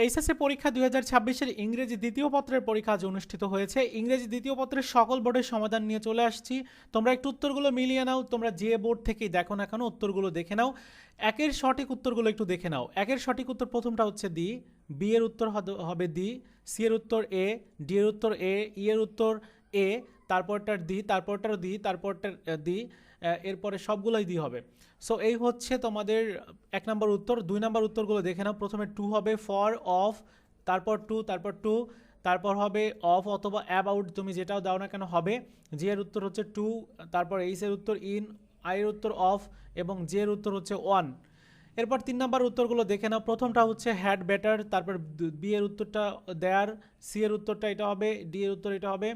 HSC পরীক্ষা 2026-এর ইংরেজি দ্বিতীয় পত্রের পরীক্ষা আজ অনুষ্ঠিত হয়েছে। ইংরেজি দ্বিতীয় পত্রের সকল বোর্ডের সমাধান নিয়ে চলে আসছি। তোমরা একটু উত্তরগুলো মিলিয়ে নাও। তোমরা যে বোর্ড থেকেই দেখো না কেন উত্তরগুলো দেখে নাও। একের সঠিক উত্তরগুলো একটু দেখে নাও। একের সঠিক উত্তর প্রথমটা হচ্ছে ডি, বি এর উত্তর হবে ডি, সি এর উত্তর এ, ডি এর উত্তর এ, ই এর উত্তর এ, তারপরটার ডি, তারপরটার ডি, তারপরটার ডি, এরপরে সবগুলোই ডি হবে। সো এই হচ্ছে তোমাদের এক নম্বর উত্তর। দুই নম্বর উত্তরগুলো দেখে নাও। প্রথমে টু হবে ফর, অফ, তারপর টু, তারপর হবে অফ অথবা অ্যাবাউট, তুমি যেটাও দাও না কেন হবে। জি এর উত্তর হচ্ছে টু, তারপর এইচ এর উত্তর ইন, আই এর উত্তর অফ এবং জে এর উত্তর হচ্ছে ওয়ান। এরপর তিন নম্বর উত্তরগুলো দেখে নাও। প্রথমটা হচ্ছে হ্যাড বেটার, তারপর বি এর উত্তরটা দেয়ার, সি এর উত্তরটা এটা হবে, ডি এর উত্তর এটা হবে,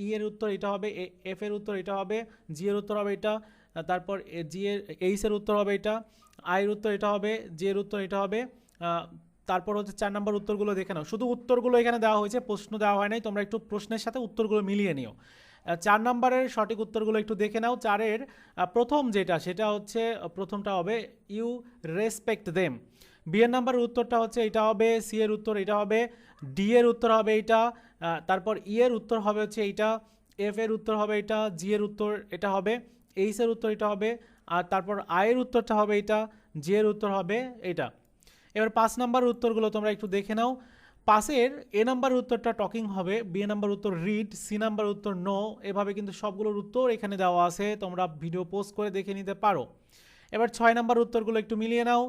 ই এর উত্তর এটা হবে, এফ এর উত্তর এটা হবে, জি এর উত্তর হবে এটা, তারপর জি এর এইচ এর উত্তর হবে এটা, আই এর উত্তর এটা হবে, জে এর উত্তর এটা হবে। তারপর হচ্ছে চার নম্বর উত্তরগুলো দেখে নাও। শুধু উত্তরগুলো এখানে দেওয়া হয়েছে, প্রশ্ন দেওয়া হয় নাই। তোমরা একটু প্রশ্নের সাথে উত্তরগুলো মিলিয়ে নিও। চার নম্বরের সঠিক উত্তরগুলো একটু দেখে নাও। চারের প্রথম যেটা সেটা হচ্ছে প্রথমটা হবে ইউ রেসপেক্ট দেম। বি এর নাম্বারের উত্তরটা হচ্ছে এটা হবে, সি এর উত্তর এটা হবে, ডি এর উত্তর হবে এইটা, তারপর ই এর উত্তর হবে হচ্ছে এইটা, এফ এর উত্তর হবে এটা, জি এর উত্তর এটা হবে, এইচ এর উত্তর এটা হবে, আর তারপর আই এর উত্তরটা হবে এটা, জি এর উত্তর হবে এটা। এবার পাঁচ নাম্বার উত্তরগুলো তোমরা একটু দেখে নাও। পাশের এ নাম্বার উত্তরটা টকিং হবে, বি নাম্বার উত্তর রিড, সি নাম্বার উত্তর নো। এভাবে কিন্তু সবগুলোর উত্তর এখানে দেওয়া আছে, তোমরা ভিডিও পোস্ট করে দেখে নিতে পারো। এবার ছয় নাম্বার উত্তরগুলো একটু মিলিয়ে নাও।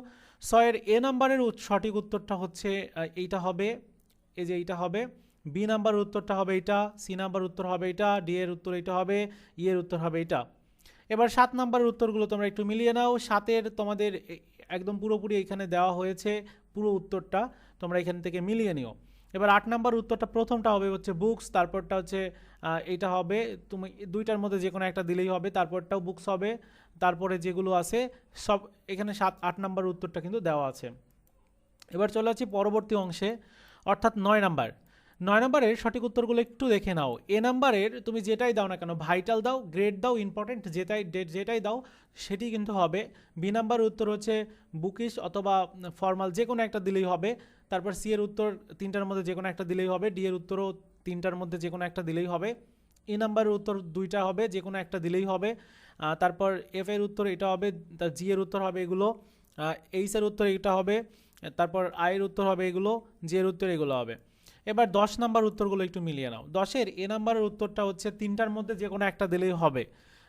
ছয়ের এ নাম্বারের সঠিক উত্তরটা হচ্ছে এইটা হবে, এই যে এইটা হবে। বি নাম্বার উত্তরটা হবে এটা, সি নাম্বার উত্তর হবে এটা, ডি এর উত্তর এটা হবে, ই এর উত্তর হবে এটা। এবার সাত নাম্বারের উত্তরগুলো তোমরা একটু মিলিয়ে নাও। সাতের তোমাদের একদম পুরোপুরি এখানে দেওয়া হয়েছে পুরো উত্তরটা, তোমরা এখান থেকে মিলিয়ে নিও। এবার আট নাম্বার উত্তরটা প্রথমটা হবে হচ্ছে বুকস, তারপরটা হচ্ছে এটা হবে, তুমি দুইটার মধ্যে যে কোনো একটা দিলেই হবে, তারপরটাও বুকস হবে, তারপরে যেগুলো আছে সব এখানে আট নাম্বার উত্তরটা কিন্তু দেওয়া আছে। এবার চলে যাচ্ছি পরবর্তী অংশে, অর্থাৎ নয় নাম্বার। নয় নম্বরের সঠিক উত্তরগুলো একটু দেখে নাও। এ নাম্বারের তুমি যেটাই দাও না কেন, ভাইটাল দাও, গ্রেড দাও, ইম্পর্টেন্ট যেটাই দাও সেটি কিন্তু হবে। বি নাম্বারের উত্তর হচ্ছে বুকিশ অথবা ফর্মাল, যে কোনো একটা দিলেই হবে। তারপর সি এর উত্তর তিনটার মধ্যে যে কোনো একটা দিলেই হবে, ডি এর উত্তরও তিনটার মধ্যে যে কোনো একটা দিলেই হবে, ই নাম্বারের উত্তর দুইটা হবে, যে কোনো একটা দিলেই হবে। তারপর এফ এর উত্তর এটা হবে, জি এর উত্তর হবে এগুলো, এইচ এর উত্তর এটা হবে, তারপর আই এর উত্তর হবে এগুলো, জি এর উত্তর এগুলো হবে। এবার 10 নাম্বার উত্তরগুলো একটু মিলিয়ে নাও। 10-এর এ নাম্বারের উত্তরটা হচ্ছে তিনটার মধ্যে যে কোনো একটা দিলেই হবে,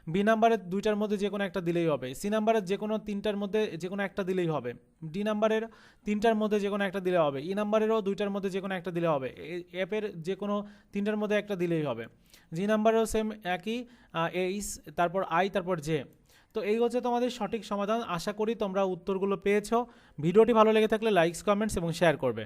বি নাম্বারের দুইটার মধ্যে যে কোনো একটা দিলেই হবে, সি নাম্বারের যে কোনো তিনটার মধ্যে যে কোনো একটা দিলেই হবে, ডি নাম্বারের তিনটার মধ্যে যে কোনো একটা দিলে হবে, ই নাম্বারেরও দুইটার মধ্যে যে কোনো একটা দিলে হবে, এফ এর যে কোনো তিনটার মধ্যে একটা দিলেই হবে, জি নাম্বারেও সেম একই, এইচ, তারপর আই, তারপর জে। তো এই হচ্ছে তোমাদের সঠিক সমাধান। আশা করি তোমরা উত্তরগুলো পেয়েছো। ভিডিওটি ভালো লেগে থাকলে লাইকস, কমেন্টস এবং শেয়ার করবে।